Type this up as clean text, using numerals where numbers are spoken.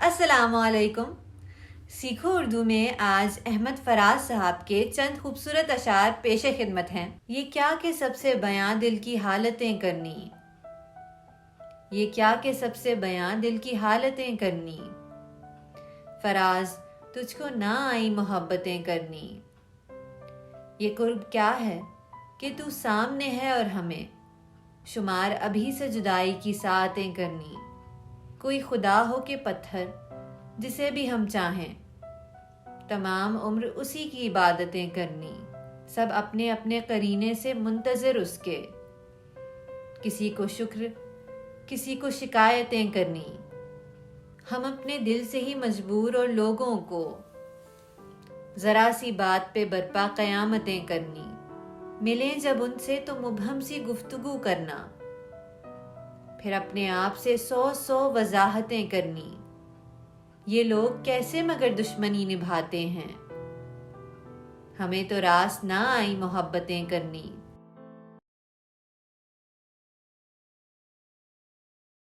السلام علیکم۔ سیکھو اردو میں آج احمد فراز صاحب کے چند خوبصورت اشعار پیش خدمت ہیں۔ یہ کیا کہ سب سے بیاں دل کی حالتیں کرنی، یہ کیا کہ سب سے بیاں دل کی حالتیں کرنی، فراز تجھ کو نہ آئی محبتیں کرنی۔ یہ قرب کیا ہے کہ تو سامنے ہے اور ہمیں شمار ابھی سے جدائی کی ساعتیں کرنی۔ کوئی خدا ہو کہ پتھر جسے بھی ہم چاہیں، تمام عمر اسی کی عبادتیں کرنی۔ سب اپنے اپنے قرینے سے منتظر اس کے، کسی کو شکر کسی کو شکایتیں کرنی۔ ہم اپنے دل سے ہی مجبور اور لوگوں کو ذرا سی بات پہ برپا قیامتیں کرنی۔ ملیں جب ان سے تو مبہم سی گفتگو کرنا، پھر اپنے آپ سے 100 وضاحتیں کرنی۔ یہ لوگ کیسے مگر دشمنی نبھاتے ہیں، ہمیں تو راس نہ آئی محبتیں کرنی۔